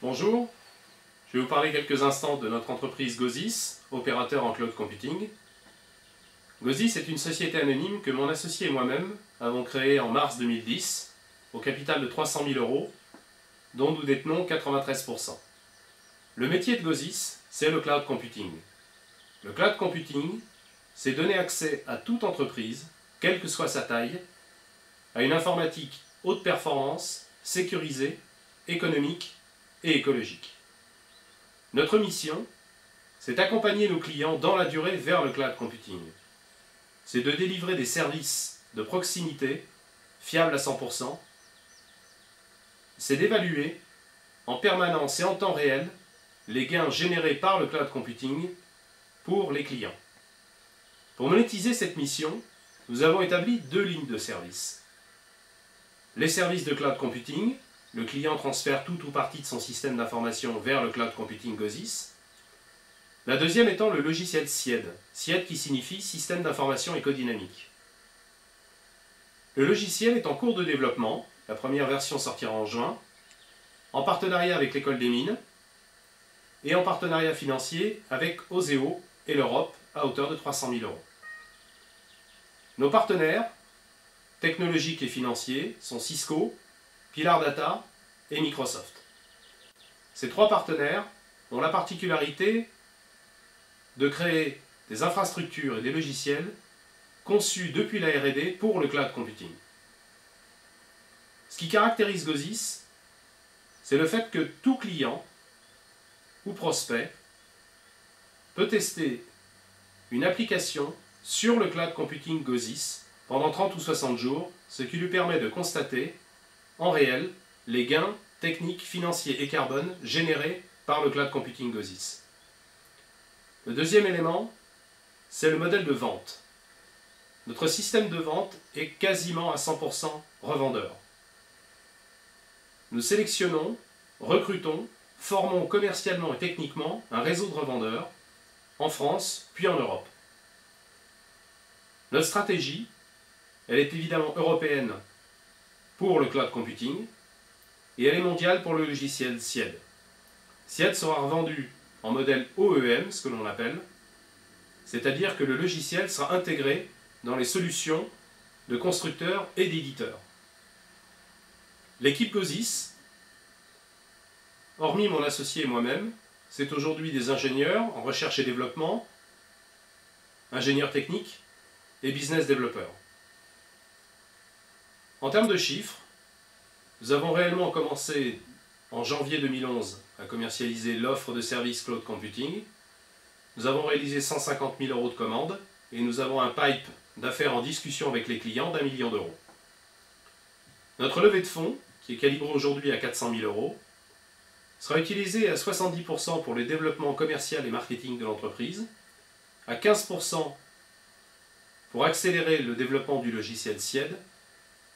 Bonjour, je vais vous parler quelques instants de notre entreprise Gozis, opérateur en cloud computing. Gozis est une société anonyme que mon associé et moi-même avons créée en mars 2010 au capital de 300 000 €, dont nous détenons 93%. Le métier de Gozis, c'est le cloud computing. Le cloud computing, c'est donner accès à toute entreprise, quelle que soit sa taille, à une informatique haute performance, sécurisée, économique et écologique. Notre mission, c'est d'accompagner nos clients dans la durée vers le cloud computing. C'est de délivrer des services de proximité, fiables à 100%. C'est d'évaluer en permanence et en temps réel les gains générés par le cloud computing pour les clients. Pour monétiser cette mission, nous avons établi 2 lignes de service. Les services de cloud computing, le client transfère tout ou partie de son système d'information vers le cloud computing Gozis. La deuxième étant le logiciel SIED, SIED qui signifie Système d'information écodynamique. Le logiciel est en cours de développement, la première version sortira en juin, en partenariat avec l'École des Mines et en partenariat financier avec Oseo et l'Europe à hauteur de 300 000 €. Nos partenaires technologiques et financiers sont Cisco, Pilar Data et Microsoft. Ces 3 partenaires ont la particularité de créer des infrastructures et des logiciels conçus depuis la R&D pour le cloud computing. Ce qui caractérise Gozis, c'est le fait que tout client ou prospect peut tester une application sur le cloud computing Gozis pendant 30 ou 60 jours, ce qui lui permet de constater en réel les gains techniques, financiers et carbone générés par le cloud computing Gozis. Le deuxième élément, c'est le modèle de vente. Notre système de vente est quasiment à 100% revendeur. Nous sélectionnons, recrutons, formons commercialement et techniquement un réseau de revendeurs en France puis en Europe. Notre stratégie, elle est évidemment européenne pour le cloud computing et elle est mondiale pour le logiciel SIED. SIED sera revendu en modèle OEM, ce que l'on appelle, c'est-à-dire que le logiciel sera intégré dans les solutions de constructeurs et d'éditeurs. L'équipe Gozis, hormis mon associé et moi-même, c'est aujourd'hui des ingénieurs en recherche et développement, ingénieurs techniques et business développeurs. En termes de chiffres, nous avons réellement commencé en janvier 2011 à commercialiser l'offre de service cloud computing. Nous avons réalisé 150 000 € de commandes et nous avons un pipe d'affaires en discussion avec les clients d'1 million €. Notre levée de fonds, qui est calibrée aujourd'hui à 400 000 €, sera utilisée à 70% pour le développement commercial et marketing de l'entreprise, à 15% pour accélérer le développement du logiciel SIED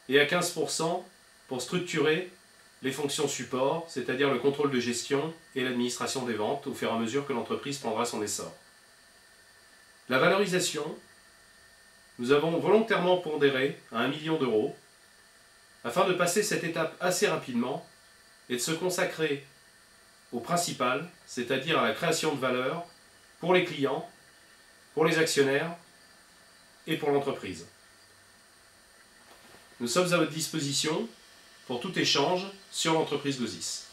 et à 15% pour structurer les fonctions support, c'est-à-dire le contrôle de gestion et l'administration des ventes au fur et à mesure que l'entreprise prendra son essor. La valorisation, nous avons volontairement pondéré à 1 million € afin de passer cette étape assez rapidement et de se consacrer au principal, c'est-à-dire à la création de valeur pour les clients, pour les actionnaires et pour l'entreprise. Nous sommes à votre disposition pour tout échange sur l'entreprise Gozis.